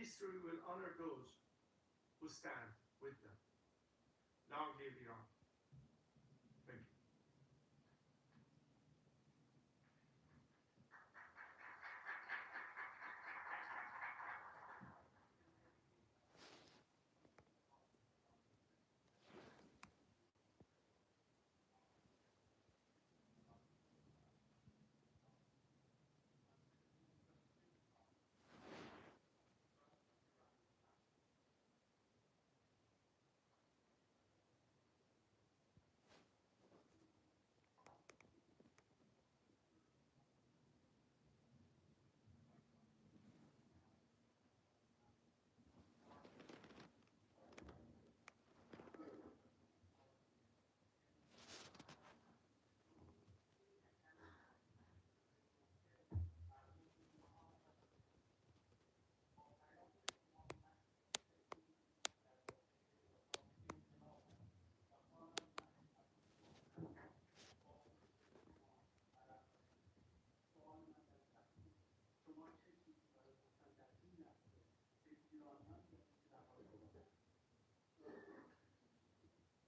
history will honor those who stand with them. Long live Iran. Thank you.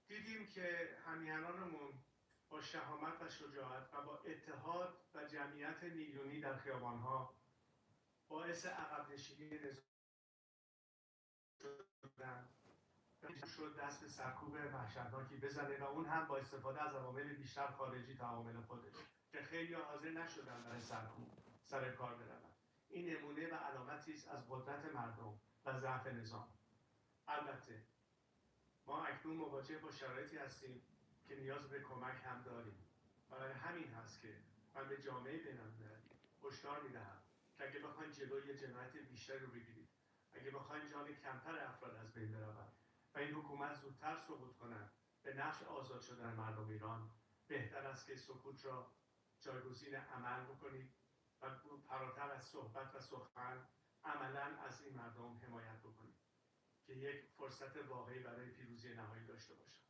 دیدیم که همیهنانمون با شهامت و شجاعت و با اتحاد و جمعیت میلیونی در خیابان‌ها باعث عقب نشینی نظام شدن شد دست به سرکوب وحشتناکی بزنه و اون هم با استفاده از عوامل بیشتر خارجی تا عوامل خودش که خیلی حاضر نشدن برای سرکوب سر کار برون. این نمونه و علامتی است از قدرت مردم و ضعف نظام. البته ما اکنون مواجه با شرایطی هستیم که نیاز به کمک هم داریم و برای همین هست که من به جامعه بین‌المللی هشدار می‌دهم که اگه بخواید جلوی جنایت بیشتری رو بگیرید، اگه بخواید جان کمتر افراد از بین برود و این حکومت زودتر سقوط کند به نفع آزاد شدن مردم ایران، بهتر است که سکوت را جایگزین عمل بکنید و فراتر از صحبت و سخن عملاً از این مردم حمایت بکنید که یک فرصت واقعی برای پیروزی نهایی داشته باشند.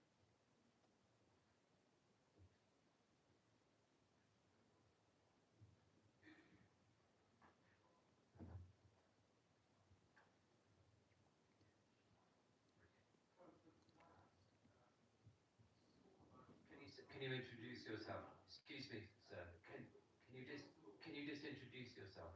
Can you introduce yourself? Excuse me, sir. Can you just introduce yourself?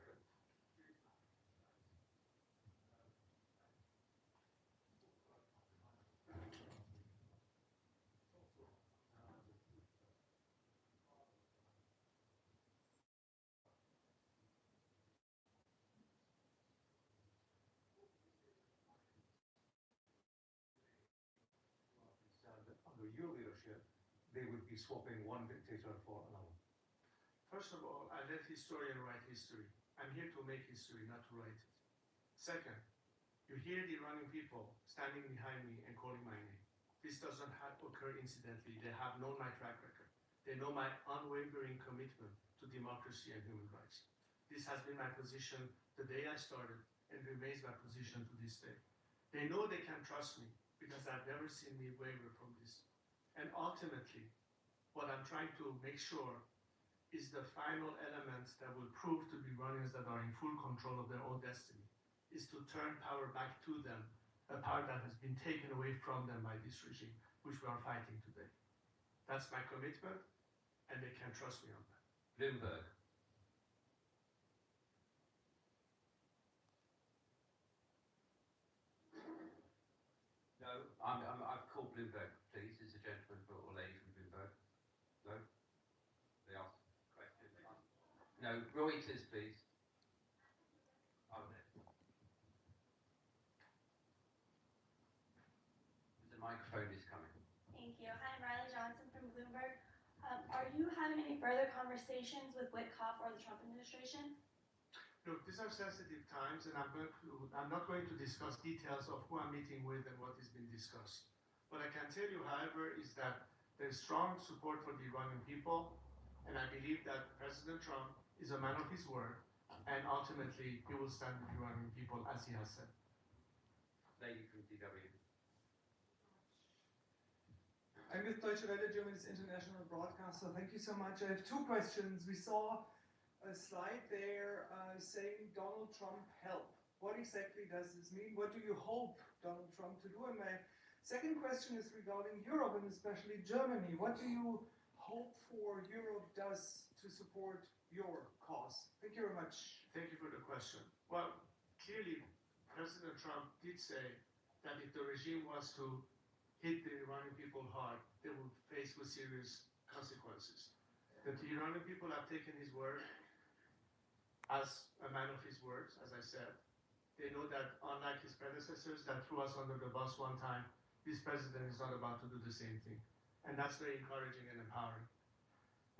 Under your leadership, they would be swapping one dictator for another. First of all, I let historians write history. I'm here to make history, not to write it. Second, you hear the Iranian people standing behind me and calling my name. This doesn't occur incidentally. They have known my track record. They know my unwavering commitment to democracy and human rights. This has been my position the day I started and remains my position to this day. They know they can trust me because I've never seen me waver from this. And ultimately, what I'm trying to make sure is the final element that will prove to be Iranians that are in full control of their own destiny, is to turn power back to them, a power that has been taken away from them by this regime, which we are fighting today. That's my commitment, and they can trust me on that. Bloomberg. No, I've called Bloomberg, please. Is a gentleman or lady from Bloomberg? No? They asked a question. No, Reuters, please. Oh, no. The microphone is coming. Thank you. Hi, I'm Riley Johnson from Bloomberg. Are you having any further conversations with Witkoff or the Trump administration? Look, these are sensitive times, and I'm not going to discuss details of who I'm meeting with and what is being discussed. What I can tell you, however, is that there's strong support for the Iranian people, and I believe that President Trump is a man of his word, and ultimately he will stand with the Iranian people as he has said. Lady from DW. I'm with Deutsche Welle, Germany's international broadcaster. Thank you so much. I have two questions. We saw a slide there saying Donald Trump help. what exactly does this mean? What do you hope Donald Trump to do? And my second question is regarding Europe and especially Germany. What do you hope for Europe does to support your cause? Thank you very much. Thank you for the question. Well, clearly, President Trump did say that if the regime was to hit the Iranian people hard, they would face with serious consequences. That the Iranian people have taken his word as a man of his words, as I said. They know that unlike his predecessors that threw us under the bus one time, this president is not about to do the same thing. And that's very encouraging and empowering.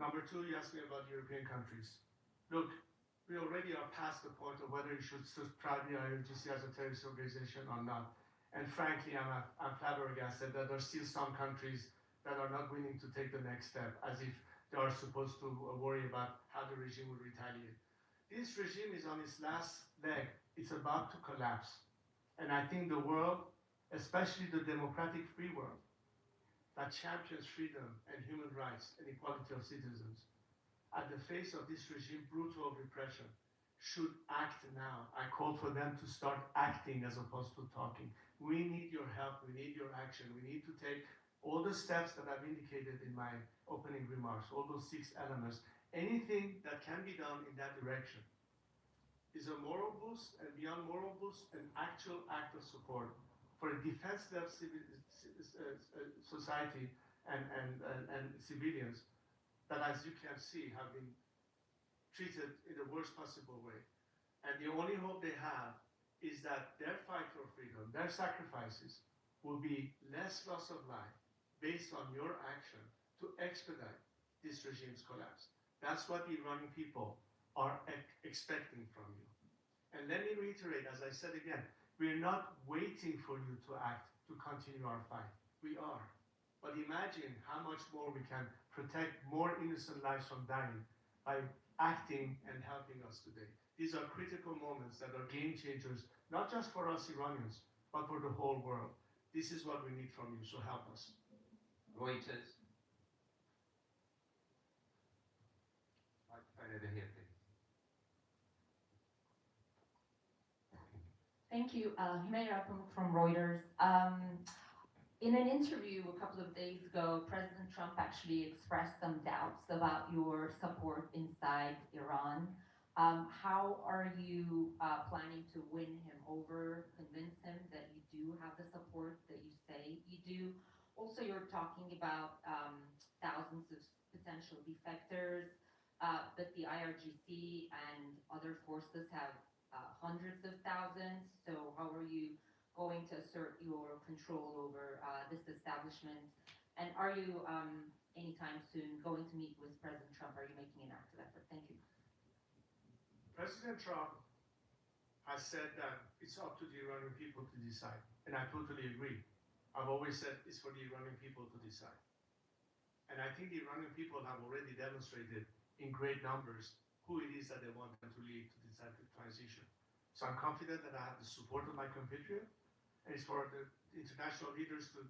Number two, you asked me about European countries. Look, we already are past the point of whether you should subscribe the IRGC as a terrorist organization or not. And frankly, I'm flabbergasted that there are still some countries that are not willing to take the next step, as if they are supposed to worry about how the regime will retaliate. This regime is on its last leg. It's about to collapse. And I think the world, especially the democratic free world, that champions freedom and human rights and equality of citizens, at the face of this regime brutal repression, should act now. I call for them to start acting as opposed to talking. We need your help, we need your action, we need to take all the steps that I've indicated in my opening remarks, all those 6 elements. Anything that can be done in that direction is a moral boost, and beyond moral boost, an actual act of support for a defenseless society and civilians that, as you can see, have been treated in the worst possible way. And the only hope they have is that their fight for freedom, their sacrifices, will be less loss of life based on your action to expedite this regime's collapse. That's what the Iranian people are expecting from you. And let me reiterate, as I said again, we're not waiting for you to act to continue our fight. We are. But imagine how much more we can protect more innocent lives from dying by acting and helping us today. These are critical moments that are game changers, not just for us Iranians, but for the whole world. This is what we need from you, so help us. Reuters. Microphone over here, please. Thank you. Humaira from Reuters. In an interview a couple of days ago, President Trump actually expressed some doubts about your support inside Iran. How are you planning to win him over, convince him that you do have the support that you say you do? Also, you're talking about thousands of potential defectors, but the IRGC and other forces have hundreds of thousands. So how are you going to assert your control over this establishment? And are you anytime soon going to meet with President Trump? Are you making an active effort? Thank you. President Trump has said that it's up to the Iranian people to decide, and I totally agree. I've always said it's for the Iranian people to decide. And I think the Iranian people have already demonstrated in great numbers who it is that they want them to lead to decide the transition. So I'm confident that I have the support of my compatriot, and it's for the international leaders to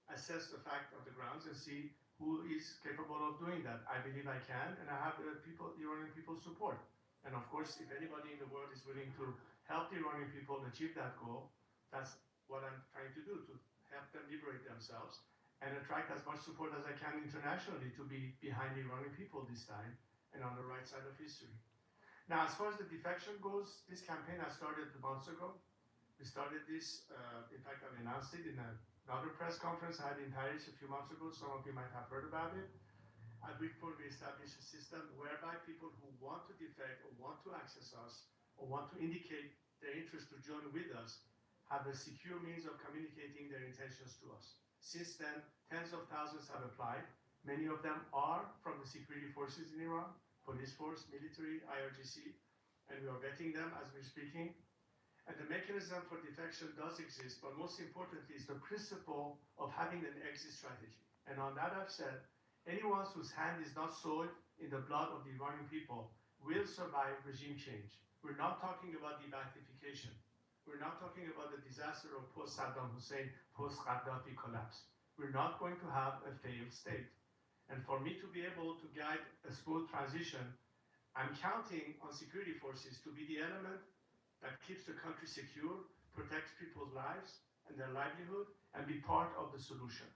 assess the fact of the grounds and see who is capable of doing that. I believe I can, and I have the Iranian people's support. And of course, if anybody in the world is willing to help the Iranian people achieve that goal, that's what I'm trying to do, to help them liberate themselves and attract as much support as I can internationally to be behind the Iranian people this time and on the right side of history. Now, as far as the defection goes, this campaign has started months ago. We started this, in fact, I announced it in another press conference I had in Paris a few months ago. Some of you might have heard about it. At Wickford, we established a system whereby people who want to defect or want to access us or want to indicate their interest to join with us have a secure means of communicating their intentions to us. Since then, tens of thousands have applied. Many of them are from the security forces in Iran, police force, military, IRGC, and we are vetting them as we're speaking. And the mechanism for defection does exist, but most importantly is the principle of having an exit strategy. And on that I've said, anyone whose hand is not soiled in the blood of the Iranian people will survive regime change. We're not talking about de-Baathification. We're not talking about the disaster of post-Saddam Hussein, post-Gaddafi collapse. We're not going to have a failed state. And for me to be able to guide a smooth transition, I'm counting on security forces to be the element that keeps the country secure, protects people's lives and their livelihood, and be part of the solution.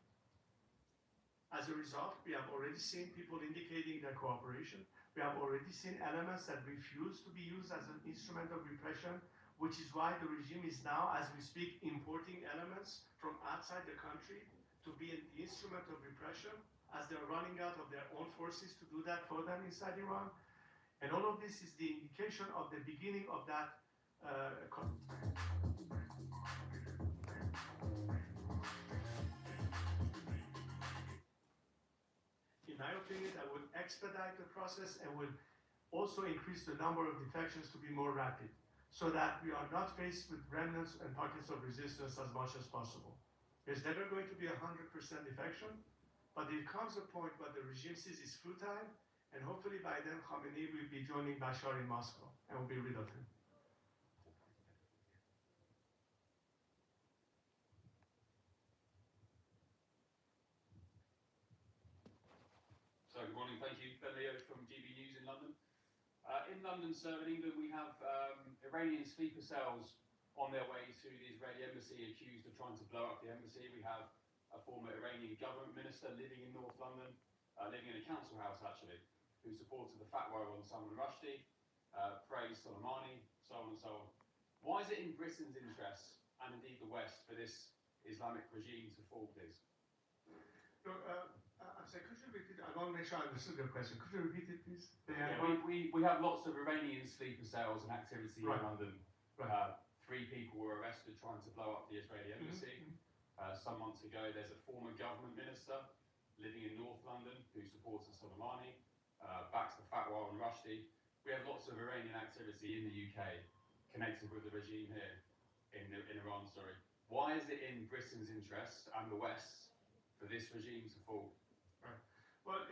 As a result, we have already seen people indicating their cooperation. We have already seen elements that refuse to be used as an instrument of repression, which is why the regime is now, as we speak, importing elements from outside the country to be an instrument of repression, as they're running out of their own forces to do that for them inside Iran. And all of this is the indication of the beginning of that in my opinion, that would expedite the process and will also increase the number of defections to be more rapid, so that we are not faced with remnants and pockets of resistance as much as possible. There's never going to be 100% defection, but there comes a point where the regime sees it's futile, and hopefully by then Khamenei will be joining Bashar in Moscow and will be rid of him. So good morning, thank you. Ben Leo from GB News in London. In London, sir, in England, we have Iranian sleeper cells on their way to the Israeli embassy, accused of trying to blow up the embassy. We have a former Iranian government minister living in North London, living in a council house actually, who supported the fatwa on Salman Rushdie, praised Soleimani, so on and so on. Why is it in Britain's interests, and indeed the West, for this Islamic regime to fall, please? Look, I'm sorry, could you repeat it? I want to make sure I understood your question. Could you repeat it, please? We have lots of Iranian sleeper cells and activity Right. in London. Right. 3 people were arrested trying to blow up the Israeli embassy. Some months ago, there's a former government minister living in North London who supported Soleimani, backs the fatwa on Rushdie. We have lots of Iranian activity in the UK connected with the regime here in Iran. Sorry. Why is it in Britain's interest and the West for this regime to fall? Right. Well,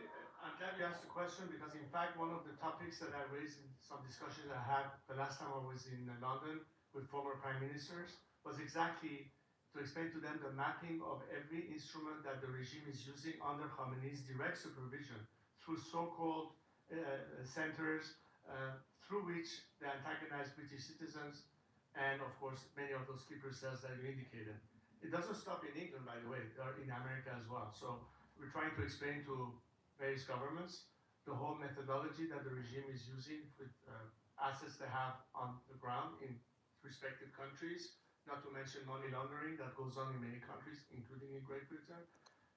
I'm glad you asked the question, because in fact one of the topics that I raised in some discussions I had the last time I was in London with former prime ministers was exactly to explain to them the mapping of every instrument that the regime is using under Khamenei's direct supervision through so-called centers through which they antagonize British citizens, and of course many of those sleeper cells that you indicated. It doesn't stop in England, by the way, they're in America as well. So we're trying to explain to various governments the whole methodology that the regime is using with assets they have on the ground in respective countries, not to mention money laundering that goes on in many countries, including in Great Britain.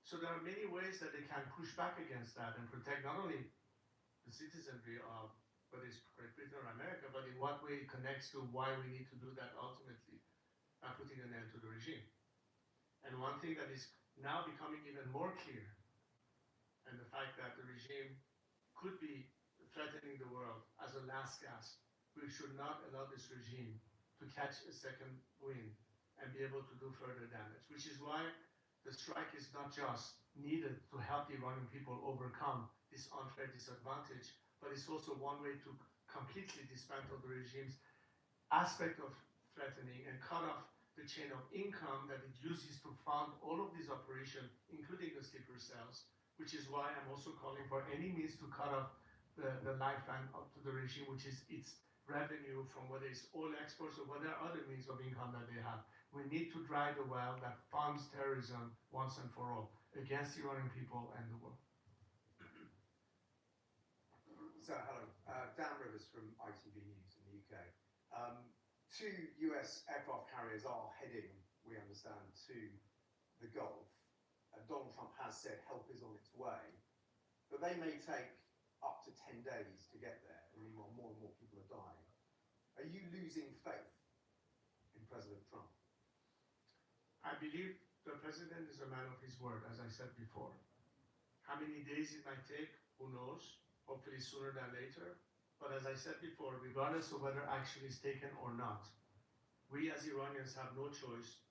So there are many ways that they can push back against that and protect not only the citizenry of whether it's Great Britain or America, but in what way it connects to why we need to do that ultimately by putting an end to the regime. And one thing that is now becoming even more clear, and the fact that the regime could be threatening the world as a last gasp, we should not allow this regime to catch a second wind and be able to do further damage, which is why the strike is not just needed to help the Iranian people overcome this unfair disadvantage, but it's also one way to completely dismantle the regime's aspect of threatening and cut off the chain of income that it uses to fund all of these operations, including the sleeper cells, which is why I'm also calling for any means to cut off the lifeline up to the regime, which is its revenue from whether it's oil exports or whether other means of income that they have. We need to dry the well that funds terrorism once and for all against the Iranian people and the world. So, hello, Dan Rivers from ITV News in the UK. 2 US aircraft carriers are heading, we understand, to the Gulf. Donald Trump has said help is on its way, but they may take up to 10 days to get there, and meanwhile more and more people are dying. Are you losing faith in President Trump? I believe the president is a man of his word, as I said before. How many days it might take, who knows? Hopefully sooner than later. But as I said before, regardless of whether action is taken or not, we as Iranians have no choice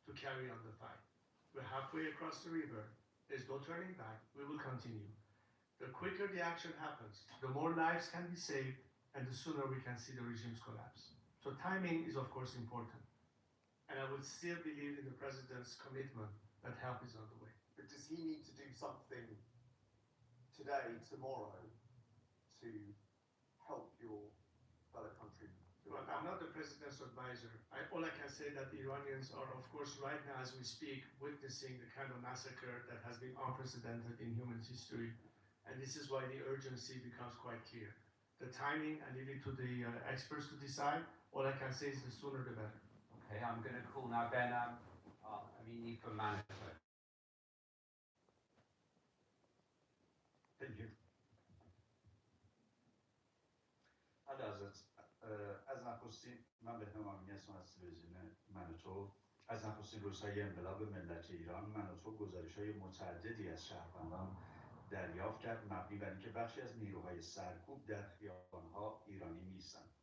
to carry on the fight. We're halfway across the river. There's no turning back. We will continue. The quicker the action happens, the more lives can be saved, and the sooner we can see the regime's collapse. So timing is, of course, important. And I would still believe in the president's commitment that help is on the way. But does he need to do something today, tomorrow, to help your fellow countrymen? Well, I'm not the president's advisor. All I can say that the Iranians are, of course, right now as we speak, witnessing the kind of massacre that has been unprecedented in human history. And this is why the urgency becomes quite clear. The timing, I leave it to the experts to decide. All I can say is the sooner the better. Okay, I'm going to call now Ben Amini from Management. Thank you. از نخستین من به تمامیت هستم از تلویزیون من و تو. از نخستین روزهای انقلاب ملت ایران من و تو گزارش‌های متعددی از شهروندان دریافت کرد مبنی بر اینکه بخشی از نیروهای سرکوب در خیابان‌ها ایرانی نیستند.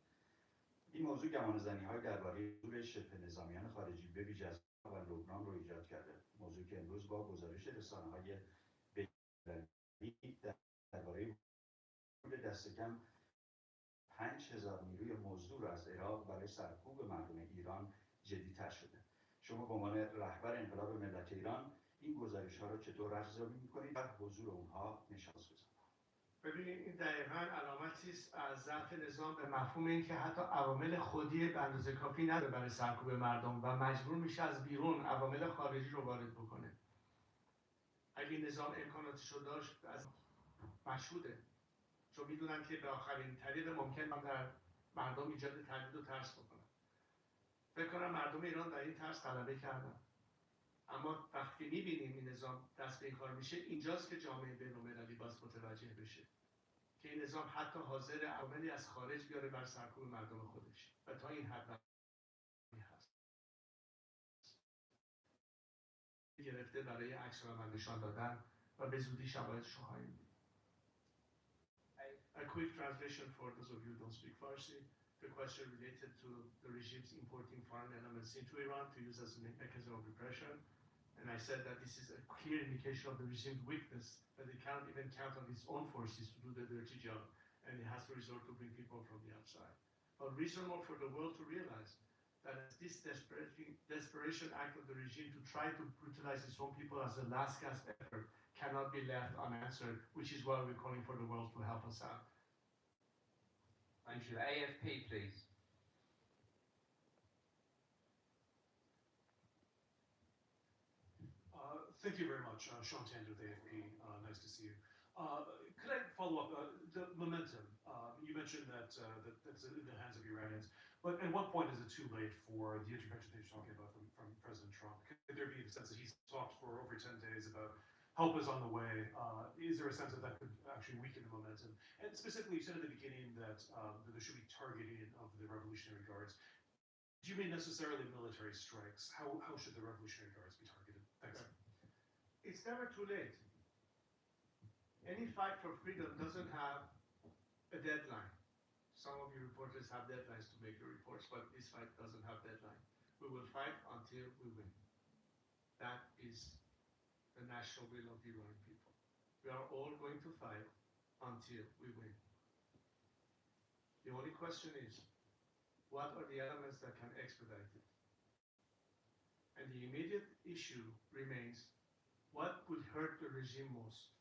این موضوع گمانه‌زنی‌های درباره حضور شبه نظامیان خارجی به ویژه از و لبنان رو ایجاد کرده. موضوعی که امروز با گزارش رسانه‌های بین‌المللی درباره دست کم 5000 نیروی مزدور از عراق برای سرکوب مردم ایران جدی‌تر شده. شما به عنوان رهبر انقلاب ملت ایران این گزارش‌ها رو چطور ارزیابی می‌کنید و حضور اونها نشان بزنید؟ ببینید این دقیقاً علامتی است از ضعف نظام به مفهوم اینکه حتی عوامل خودی به اندازه کافی نداره برای سرکوب مردم و مجبور میشه از بیرون عوامل خارجی رو وارد بکنه. اگه نظام امکاناتش رو داشت از مشهوده، چون میدونن که به آخرین طریق ممکن در مردم ایجاد تردید و ترس بکنن. فکر کنم مردم ایران در این ترس غلبه کردن. اما وقتی میبینیم این نظام دست به این کار میشه، اینجاست که جامعه بین‌المللی باز متوجه بشه که این نظام حتی حاضر عواملی از خارج بیاره بر سرکوب مردم خودش و تا این حد هست گرفته برای عکس‌العمل نشان دادن و به زودی شواهدش رو خواهیم دید. A quick translation for those of you who don't speak Farsi. The question related to the regimes importing foreign elements into Iran to use as a mechanism of repression. And I said that this is a clear indication of the regime's weakness, that it cannot even count on its own forces to do the dirty job, and it has to resort to bring people from the outside. But reasonable for the world to realize that this desperation act of the regime to try to brutalize its own people as a last gasp effort cannot be left unanswered, which is why we're calling for the world to help us out. Thank you. AFP, please. Thank you very much. Sean Tander with AFP. Nice to see you. Could I follow up? The momentum. You mentioned that that's in the hands of Iranians. But at what point is it too late for the intervention that you're talking about from President Trump? Could there be the sense that he's talked for over 10 days about help is on the way? Is there a sense that that could actually weaken the momentum? And specifically, you said at the beginning that there should be targeting of the Revolutionary Guards. Do you mean necessarily military strikes? How should the Revolutionary Guards be targeted? Thanks. It's never too late. Any fight for freedom doesn't have a deadline. Some of you reporters have deadlines to make your reports, but this fight doesn't have deadline. We will fight until we win. That is the national will of the Iranian people. We are all going to fight until we win. The only question is, what are the elements that can expedite it? And the immediate issue remains, what would hurt the regime most?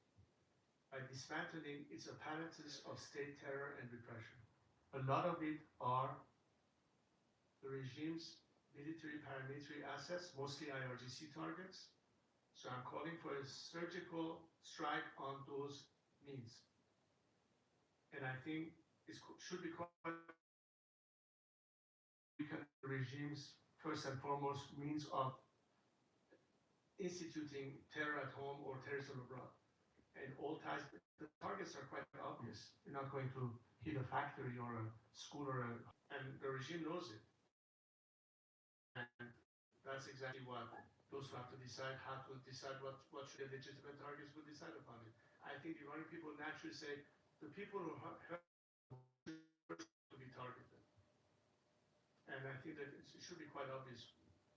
By dismantling its apparatus of state terror and repression. A lot of it are the regime's military paramilitary assets, mostly IRGC targets. So I'm calling for a surgical strike on those means. And I think it should be quite the regime's first and foremost means of instituting terror at home or terrorism abroad. And all ties, the targets are quite obvious. You're not going to hit a factory or a school and the regime knows it. And that's exactly what those who have to decide how to decide what should be legitimate targets will decide upon it. I think the Iranian people naturally say the people who hurt to be targeted. And I think that it should be quite obvious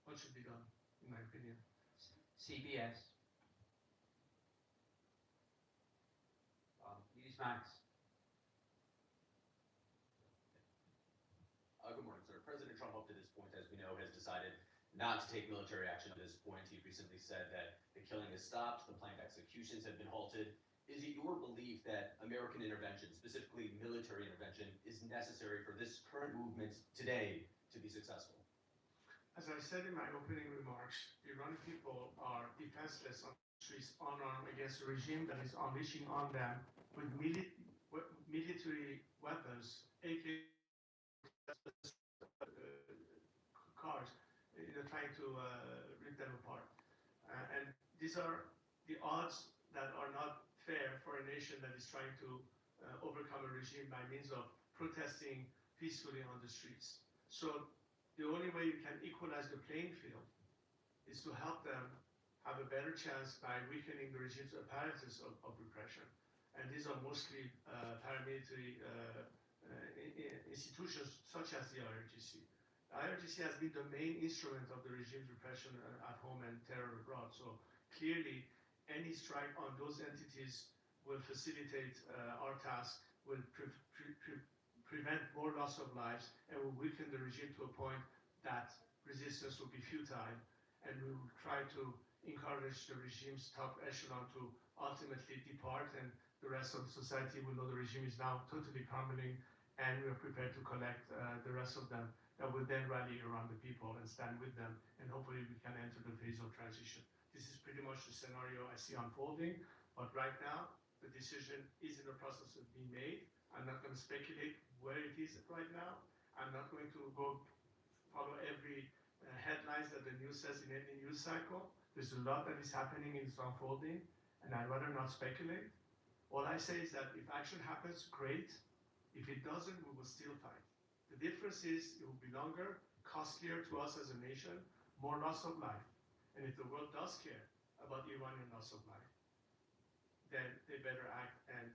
what should be done, in my opinion. CBS. Newsmax. Good morning, sir. President Trump, up to this point, as we know, has decided not to take military action at this point. He recently said that the killing has stopped, the planned executions have been halted. Is it your belief that American intervention, specifically military intervention, is necessary for this current movement today to be successful? As I said in my opening remarks, the Iranian people are defenseless on the streets, unarmed against a regime that is unleashing on them with military weapons, AK cars, trying to rip them apart. And these are the odds that are not fair for a nation that is trying to overcome a regime by means of protesting peacefully on the streets. So the only way you can equalize the playing field is to help them have a better chance by weakening the regime's apparatus of repression. And these are mostly paramilitary institutions such as the IRGC. The IRGC has been the main instrument of the regime's repression at home and terror abroad. So clearly, any strike on those entities will facilitate our task, will prevent more loss of lives, and will weaken the regime to a point that resistance will be futile, and we will try to encourage the regime's top echelon to ultimately depart, and the rest of the society will know the regime is now totally crumbling, and we are prepared to collect the rest of them that will then rally around the people and stand with them, and hopefully we can enter the phase of transition. This is pretty much the scenario I see unfolding, but right now the decision is in the process of being made. I'm not going to speculate where it is right now. I'm not going to go follow every headlines that the news says in any news cycle. There's a lot that is happening and it's unfolding, and I'd rather not speculate. All I say is that if action happens, great. If it doesn't, we will still fight. The difference is it will be longer, costlier to us as a nation, more loss of life. And if the world does care about Iranian loss of life, then they better act and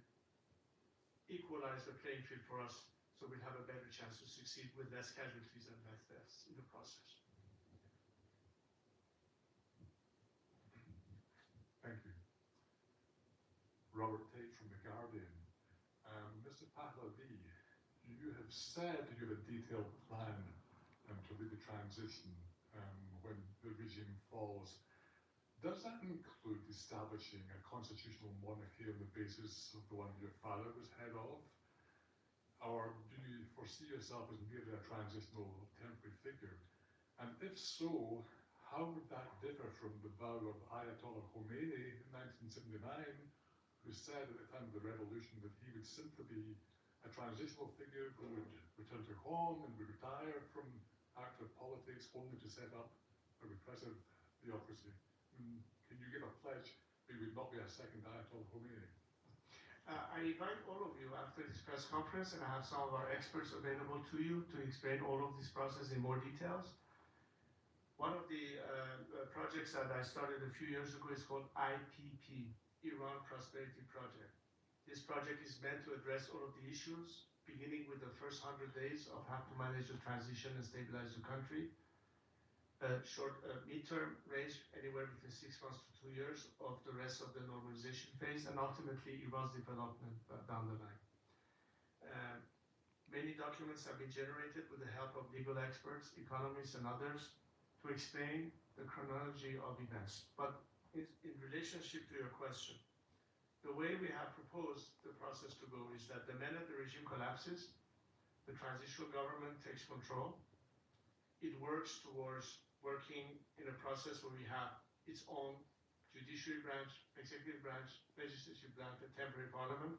equalize the playing field for us so we'll have a better chance to succeed with less casualties and less deaths in the process. Thank you. Robert Tate from The Guardian. Mr. Pahlavi, you have said you have a detailed plan to lead the transition when the regime falls. Does that include establishing a constitutional monarchy on the basis of the one your father was head of? Or do you foresee yourself as merely a transitional temporary figure? And if so, how would that differ from the vow of Ayatollah Khomeini in 1979, who said at the time of the revolution that he would simply be a transitional figure who would return to home and would retire from active politics only to set up a repressive theocracy? Can you give a pledge that you would not be a second Ayatollah Khomeini? I invite all of you after this press conference, and I have some of our experts available to you to explain all of this process in more details. One of the projects that I started a few years ago is called IPP, Iran Prosperity Project. This project is meant to address all of the issues, beginning with the first 100 days of how to manage the transition and stabilize the country. Short midterm range, anywhere between 6 months to 2 years of the rest of the normalization phase, and ultimately Iran's development down the line. Many documents have been generated with the help of legal experts, economists, and others to explain the chronology of events. But in relationship to your question, the way we have proposed the process to go is that the minute the regime collapses, the transitional government takes control. It works towards working in a process where we have its own judiciary branch, executive branch, legislative branch, and temporary parliament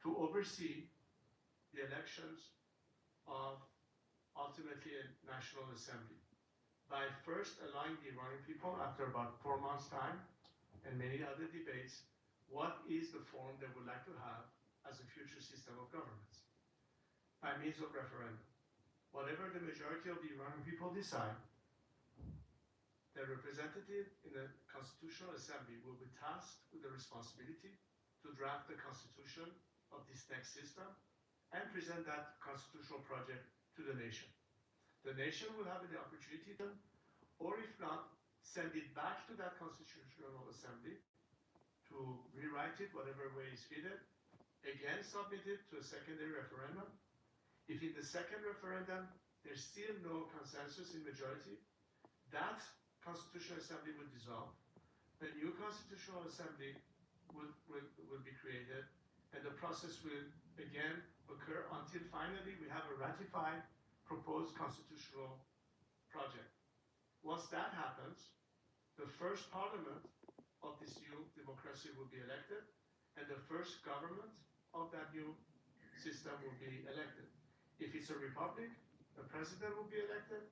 to oversee the elections of ultimately a national assembly. By first allowing the Iranian people, after about 4 months' time and many other debates, what is the form they would like to have as a future system of governance by means of referendum. Whatever the majority of the Iranian people decide, their representative in the Constitutional Assembly will be tasked with the responsibility to draft the constitution of this next system and present that constitutional project to the nation. The nation will have the opportunity to, or if not, send it back to that Constitutional Assembly to rewrite it whatever way is fitted, again submit it to a secondary referendum. If in the second referendum there's still no consensus in majority, that Constitutional Assembly will dissolve. A new Constitutional Assembly will be created, and the process will again occur until finally we have a ratified proposed constitutional project. Once that happens, the first parliament of this new democracy will be elected, and the first government of that new system will be elected. If it's a republic, the president will be elected.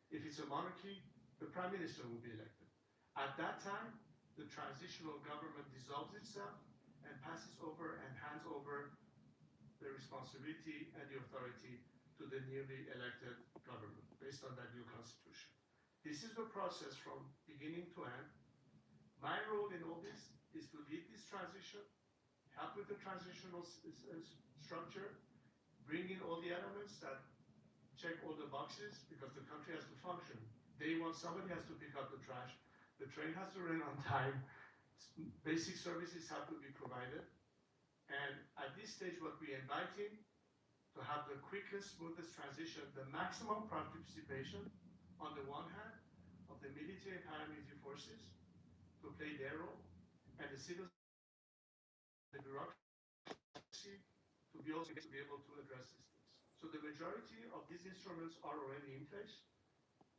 If it's a monarchy, the prime minister will be elected. At that time, the transitional government dissolves itself and passes over and hands over the responsibility and the authority to the newly elected government based on that new constitution. This is the process from beginning to end. My role in all this is to lead this transition, help with the transitional structure, bring in all the elements that check all the boxes, because the country has to function. Day one, somebody has to pick up the trash. The train has to run on time. Basic services have to be provided. And at this stage, what we invite him to have the quickest, smoothest transition, the maximum participation, on the one hand, of the military and paramilitary forces to play their role, and the civil, the bureaucracy to be able to address these things. So the majority of these instruments are already in place.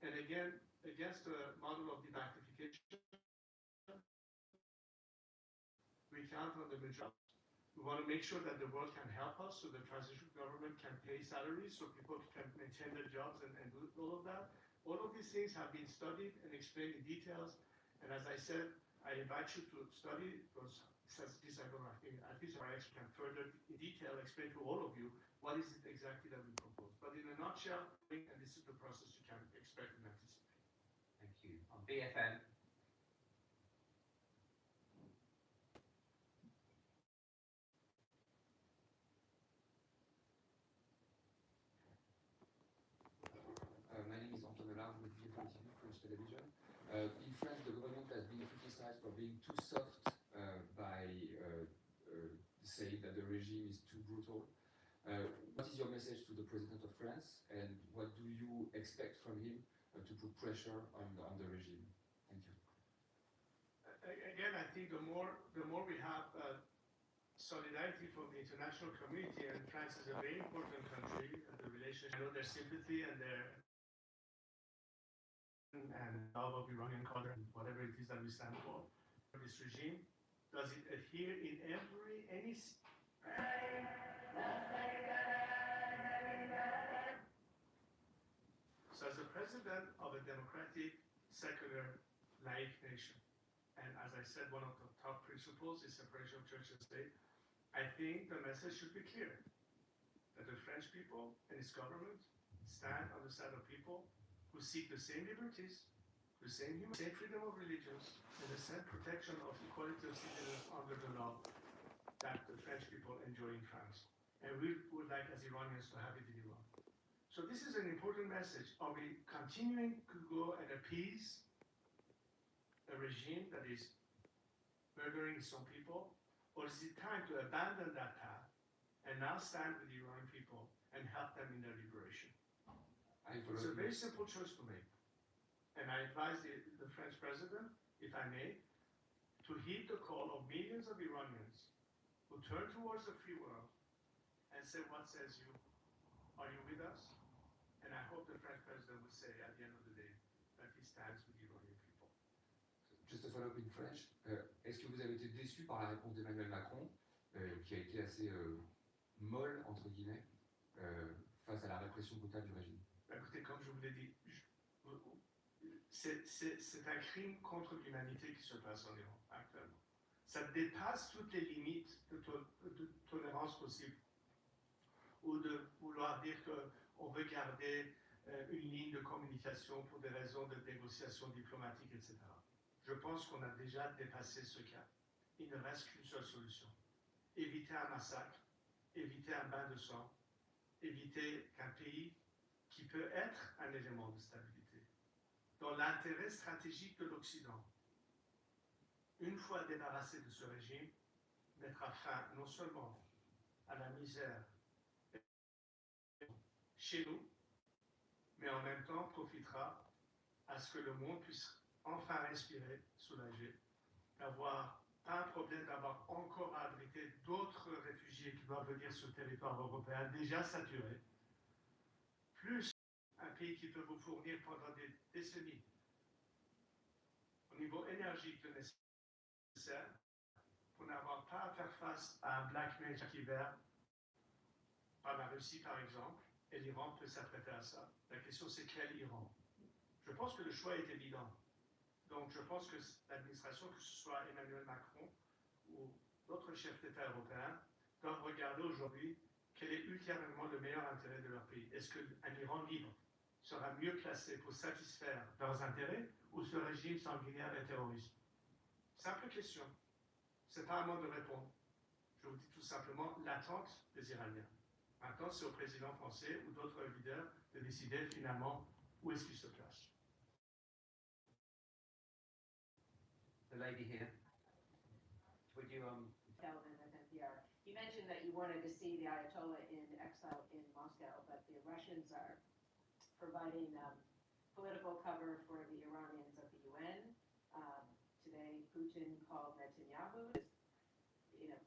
And again, against the model of debacification, we count on the majority. We want to make sure that the world can help us, so the transitional government can pay salaries, so people can maintain their jobs and do all of that. All of these things have been studied and explained in details. And as I said, I invite you to study those. These are going to, at least our expert can further in detail explain to all of you what is it exactly that we propose. But in a nutshell, and this is the process you can expect and anticipate. Thank you. On BFM. My name is Anton Allard with BFM TV, French television. In France, the government has been criticized for being too soft by saying that the regime is too brutal. What is your message to the President of France, and what do you expect from him to put pressure on the regime? Thank you. Again, I think the more we have solidarity from the international community, and France is a very important country, and the relationship, I know their sympathy and their love of Iranian culture and whatever it is that we stand for. This regime, does it adhere in any So as the president of a democratic, secular, laic nation, and as I said, one of the top principles is separation of church and state, I think the message should be clear, that the French people and its government stand on the side of people who seek the same liberties, the same freedom of religions, and the same protection of equality of citizens under the law that the French people enjoy in France. And we would like, as Iranians, to have it in Iran. So this is an important message. Are we continuing to go and appease a regime that is murdering some people? Or is it time to abandon that path and now stand with the Iranian people and help them in their liberation? It's a very simple choice to make. And I advise the French president, if I may, to heed the call of millions of Iranians who turn towards the free world and say, what says you? Are you with us? And I hope the French president will say at the end of the day that he stands with the Iranian people. Just a follow-up in French. Est-ce que vous avez été déçu par la réponse d'Emmanuel Macron, qui a été assez molle, entre guillemets, face à la répression brutale du régime? Écoutez, comme je vous l'ai dit, c'est un crime contre l'humanité qui se passe en Iran actuellement. Ça dépasse toutes les limites de tolérance possible, ou de vouloir dire qu'on veut garder une ligne de communication pour des raisons de négociation diplomatique, etc. Je pense qu'on a déjà dépassé ce cas. Il ne reste qu'une seule solution. Éviter un massacre, éviter un bain de sang, éviter qu'un pays qui peut être un élément de stabilité, dans l'intérêt stratégique de l'Occident, une fois débarrassé de ce régime, mettra fin non seulement à la misère chez nous, mais en même temps profitera à ce que le monde puisse enfin respirer, soulager, avoir pas un problème d'avoir encore à abriter d'autres réfugiés qui doivent venir sur le territoire européen déjà saturé, plus pays qui peut vous fournir pendant des décennies au niveau énergique le nécessaire pour n'avoir pas à faire face à un blackmail chaque hiver par la Russie par exemple, et l'Iran peut s'apprêter à ça. La question c'est quel Iran? Je pense que le choix est évident. Donc je pense que l'administration, que ce soit Emmanuel Macron ou d'autres chefs d'État européens, doivent regarder aujourd'hui quel est ultérieurement le meilleur intérêt de leur pays. Est-ce qu'un Iran libre sera mieux placé pour satisfaire leurs intérêts ou ce régime sanguinaire et terroriste? Simple question. Ce n'est pas à moi de répondre. Je vous dis tout simplement l'attente des Iraniens. Maintenant, c'est au président français ou d'autres leaders de décider finalement où est-ce qu'il se place. The lady here. Would you You mentioned that you wanted to see the Ayatollah in exile in Moscow, but the Russians are providing political cover for the Iranians at the UN. Today, Putin called Netanyahu,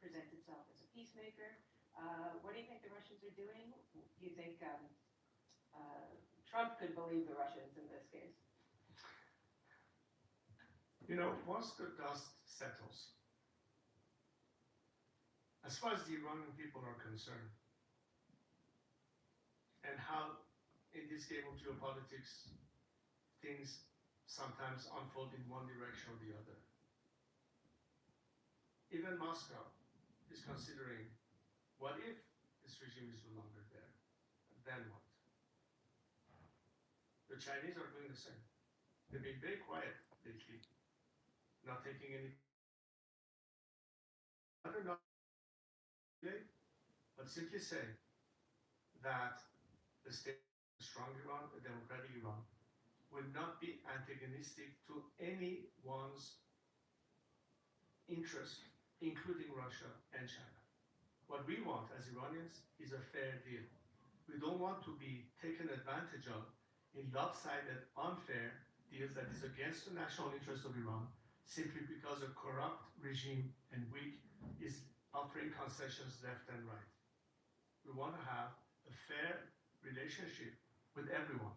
present himself as a peacemaker. What do you think the Russians are doing? Do you think Trump could believe the Russians in this case? You know, once the dust settles, as far as the Iranian people are concerned, and how in this game of geopolitics things sometimes unfold in one direction or the other, even Moscow is considering, what if this regime is no longer there? Then what? The Chinese are doing the same. They've been very quiet lately, not taking any. But simply say that the state, a strong Iran, a democratic Iran, would not be antagonistic to anyone's interest, including Russia and China. What we want as Iranians is a fair deal. We don't want to be taken advantage of in lopsided, unfair deals that is against the national interest of Iran simply because a corrupt regime and weak is offering concessions left and right. We want to have a fair relationship with everyone.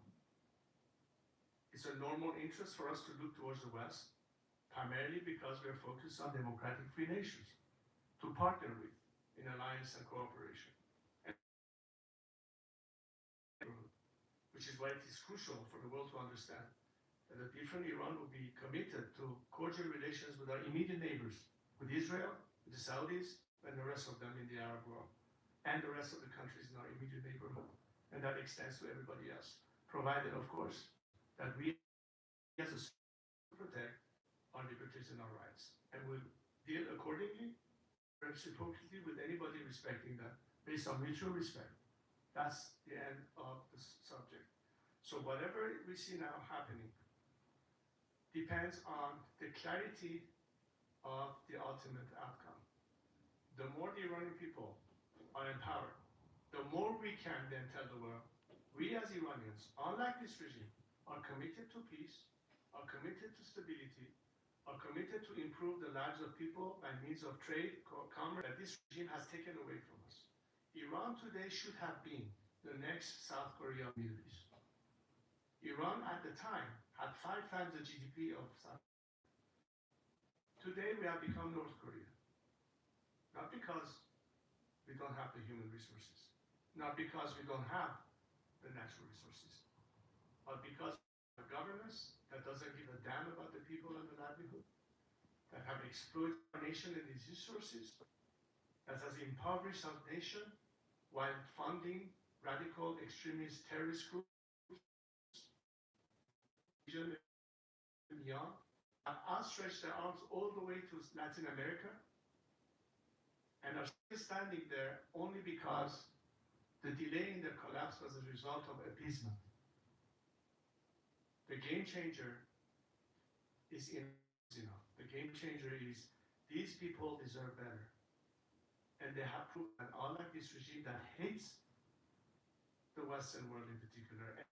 It's a normal interest for us to look towards the West, primarily because we are focused on democratic free nations to partner with in alliance and cooperation. Which is why it is crucial for the world to understand that a different Iran will be committed to cordial relations with our immediate neighbors, with Israel, with the Saudis, and the rest of them in the Arab world, and the rest of the countries in our immediate neighborhood. And that extends to everybody else, provided, of course, that we as a protect our liberties and our rights, and will deal accordingly, reciprocally with anybody respecting that, based on mutual respect. That's the end of the subject. So whatever we see now happening depends on the clarity of the ultimate outcome. The more the Iranian people are empowered, the more we can then tell the world, we as Iranians, unlike this regime, are committed to peace, are committed to stability, are committed to improve the lives of people by means of trade, commerce, that this regime has taken away from us. Iran today should have been the next South Korea of the Middle East. Iran at the time had 5 times the GDP of South Korea. Today we have become North Korea. Not because we don't have the human resources, not because we don't have the natural resources, but because of a governance that doesn't give a damn about the people and the livelihood, that have exploited our nation and its resources, that has impoverished our nation while funding radical extremist terrorist groups, and beyond, have outstretched their arms all the way to Latin America, and are still standing there only because the delay in their collapse was a result of appeasement. The game changer is enough. The game changer is these people deserve better. And they have proven that unlike this regime that hates the Western world in particular, and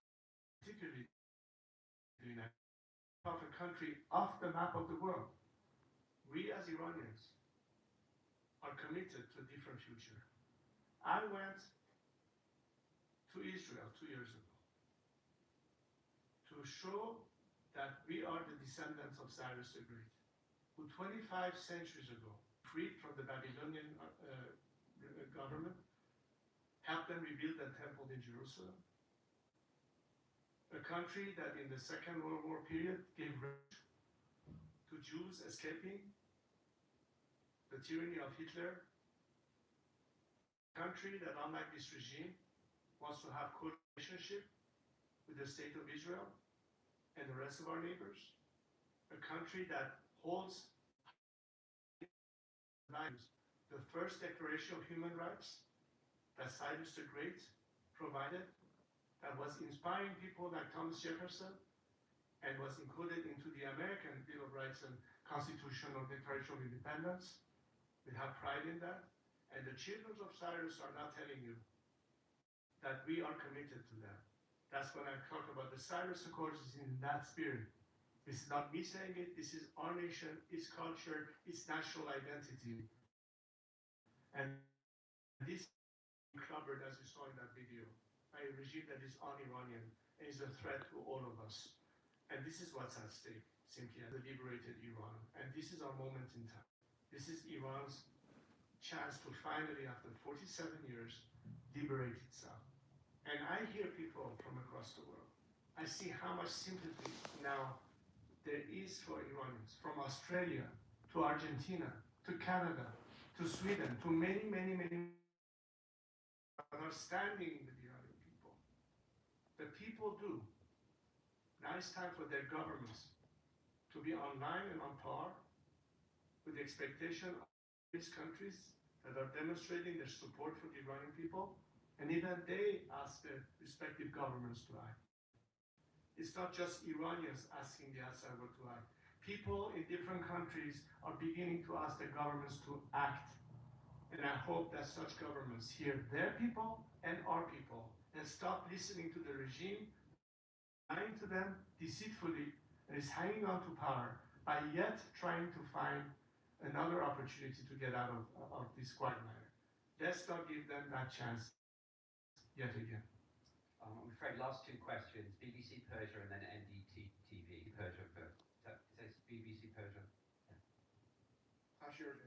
particularly the United States, of a country off the map of the world, we as Iranians are committed to a different future. I went to Israel 2 years ago. show that we are the descendants of Cyrus the Great, who 25 centuries ago, freed from the Babylonian government, helped them rebuild the temple in Jerusalem. A country that in the Second World War period gave refuge to Jews escaping the tyranny of Hitler. A country that, unlike this regime, wants to have close relationship with the state of Israel and the rest of our neighbors. A country that holds values. The first Declaration of Human Rights that Cyrus the Great provided, that was inspiring people like Thomas Jefferson and was included into the American Bill of Rights and Constitutional Declaration of Independence. We have pride in that. And the children of Cyrus are now telling you that we are committed to that. That's when I talk about the Cyrus Accords is in that spirit. This is not me saying it, this is our nation, its culture, its national identity. And this is covered, as you saw in that video, by a regime that is un-Iranian and is a threat to all of us. And this is what's at stake, simply as a liberated Iran. And this is our moment in time. This is Iran's chance to finally, after 47 years, liberate itself. And I hear people from across the world. I see how much sympathy now there is for Iranians, from Australia to Argentina to Canada to Sweden to many, many, many that are standing with the Iranian people. The people do. Now it's time for their governments to be online and on par with the expectation of these countries that are demonstrating their support for the Iranian people, and even they ask their respective governments to act. It's not just Iranians asking the Assad to act. People in different countries are beginning to ask their governments to act. And I hope that such governments hear their people and our people and stop listening to the regime, lying to them deceitfully, and is hanging on to power by yet trying to find another opportunity to get out of this quagmire. Let's not give them that chance yet again. I'm afraid last two questions, BBC Persia and then NDTV Persia. Is this BBC Persia? Sure.